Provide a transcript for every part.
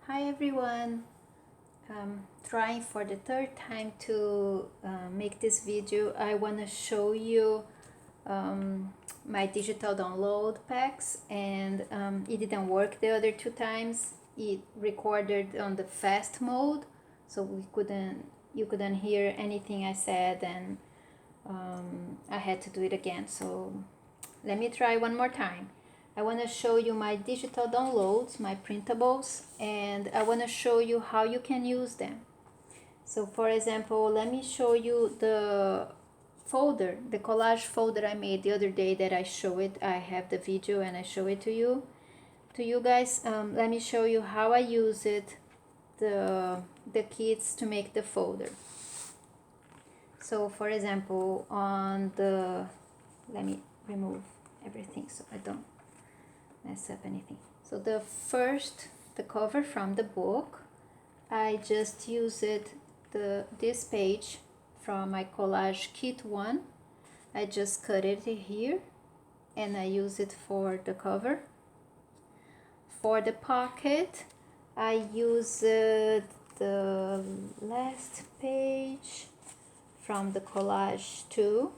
Hi everyone, trying for the third time to make this video. I want to show you my digital download packs, and it didn't work the other two times. It recorded on the fast mode, so you couldn't hear anything I said, and I had to do it again. So let me try one more time. I want to show you my digital downloads, my printables, and I want to show you how you can use them. So for example, let me show you the folder, the collage folder I made the other day that I show it. I have the video and I show it to you guys. Let me show you how I use it, the kits to make the folder. So for example, on the, let me remove everything so I don't mess up anything. So the cover from the book, I just used this page from my collage kit 1. I just cut it here and I use it for the cover. For the pocket, I used the last page from the collage 2.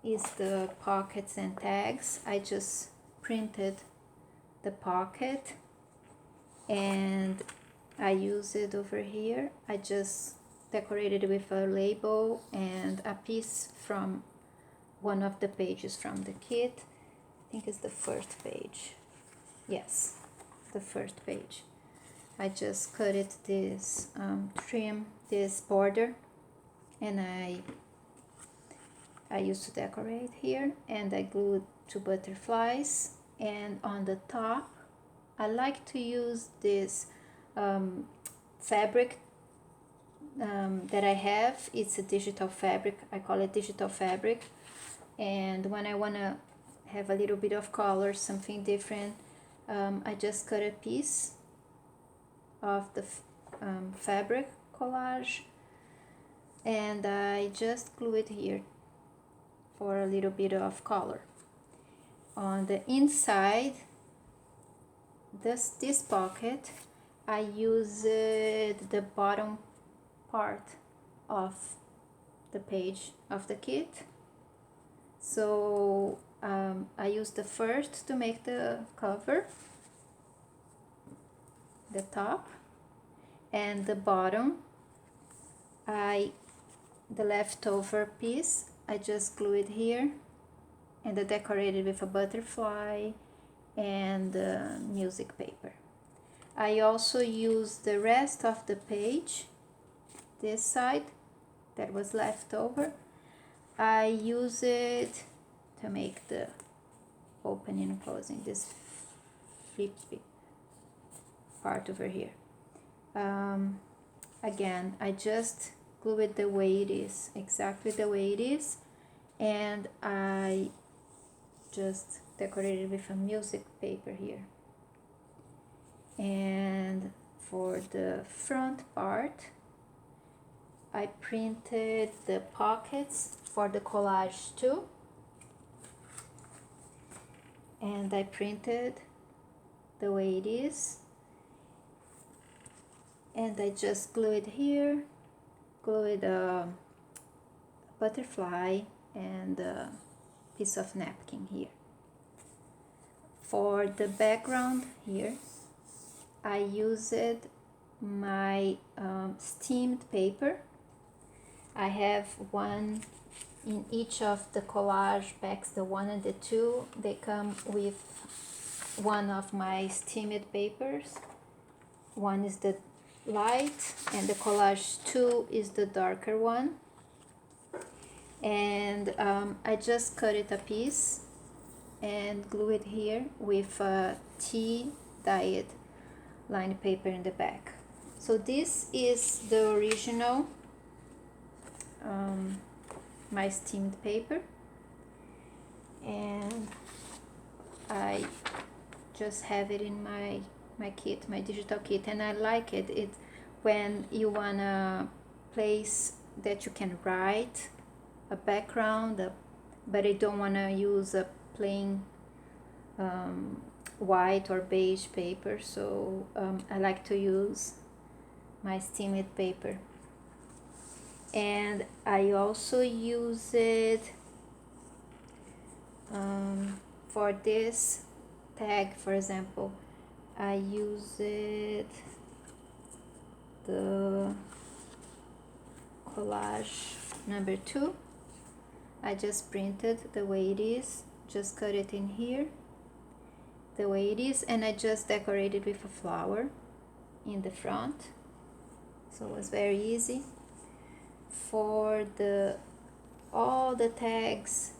Is the pockets and tags. I just printed the pocket and I use it over here. I just decorated it with a label and a piece from one of the pages from the kit. I think it's the first page. Yes, the first page. I just cut it this, trim this border, and I used to decorate here, and I glued 2 butterflies. And on the top, I like to use this fabric that I have. It's a digital fabric. I call it digital fabric. And when I want to have a little bit of color, something different, I just cut a piece of the fabric collage and I just glue it here for a little bit of color. On the inside, this pocket, I used the bottom part of the page of the kit. So I used the first to make the cover, the top, and the bottom, the leftover piece, I just glue it here and I decorated with a butterfly and music paper. I also used the rest of the page, this side that was left over. I use it to make the opening and closing, this flippy part over here. Again, I just glue it the way it is, exactly the way it is, and I just decorated with a music paper here. And for the front part, I printed the pockets for the collage too, and I printed the way it is, and I just glue it here, glued a butterfly and a piece of napkin here. For the background here, I used my steamed paper. I have one in each of the collage packs, the 1 and the 2. They come with one of my steamed papers. One is the light and the collage 2 is the darker one. And I just cut it a piece and glue it here with a tea-dyed lined paper in the back. So this is the original my steamed paper, and I just have it in my kit, my digital kit, and I like it. When you wanna place that you can write a background, but I don't wanna use a plain white or beige paper, so I like to use my steamed paper. And I also use it for this tag, for example. I use it the collage number 2. I just printed the way it is, just cut it in here the way it is, and I just decorated with a flower in the front, so it was very easy. For all the tags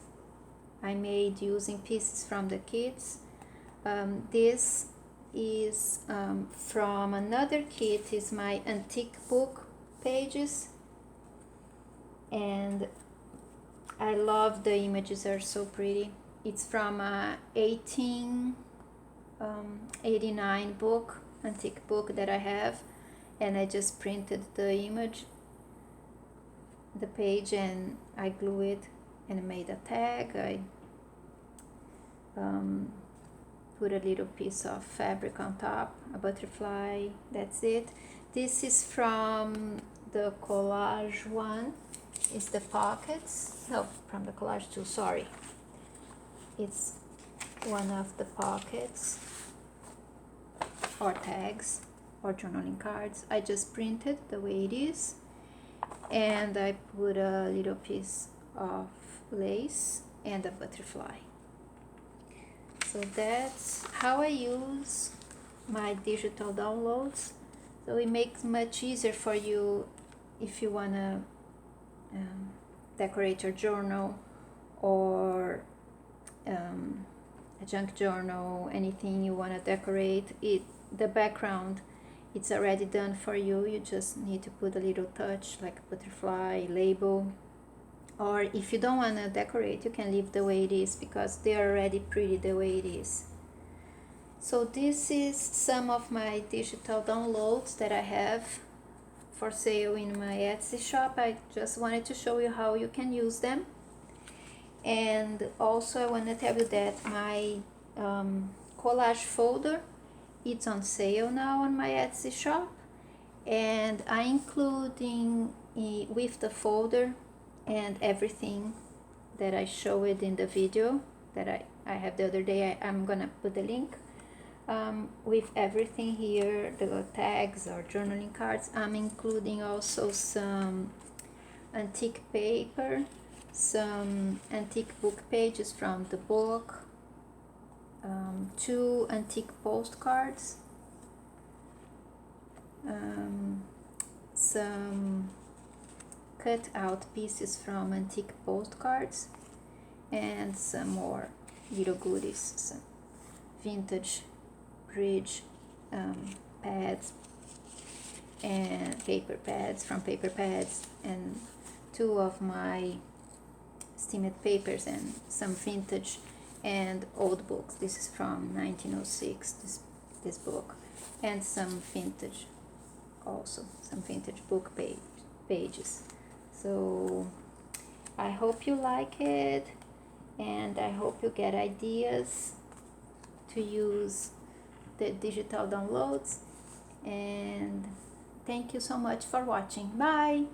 I made using pieces from the kits. This is from another kit, is my antique book pages, and I love the images, are so pretty. It's from a 1889 book, antique book that I have, and I just printed the image, the page, and I glue it and made a tag. I put a little piece of fabric on top, a butterfly, that's it. This is from the collage one, it's the pockets, no, from the collage 2, sorry. It's one of the pockets or tags or journaling cards. I just printed the way it is, and I put a little piece of lace and a butterfly. So that's how I use my digital downloads. So it makes much easier for you if you want to decorate your journal or a junk journal, anything you want to decorate. The background, it's already done for you. You just need to put a little touch like a butterfly, label. Or if you don't want to decorate, you can leave the way it is, because they are already pretty the way it is. So this is some of my digital downloads that I have for sale in my Etsy shop. I just wanted to show you how you can use them. And also I want to tell you that my collage folder, it's on sale now on my Etsy shop, and I including with the folder and everything that I showed in the video that I have the other day. I'm gonna put the link with everything here, the tags or journaling cards. I'm including also some antique paper, some antique book pages from the book, 2 antique postcards, some cut out pieces from antique postcards, and some more little goodies, some vintage bridge pads and paper pads from paper pads, and 2 of my steamed papers, and some vintage and old books. This is from 1906, this book, and some vintage, also some vintage book pages. So I hope you like it, and I hope you get ideas to use the digital downloads, and thank you so much for watching. Bye.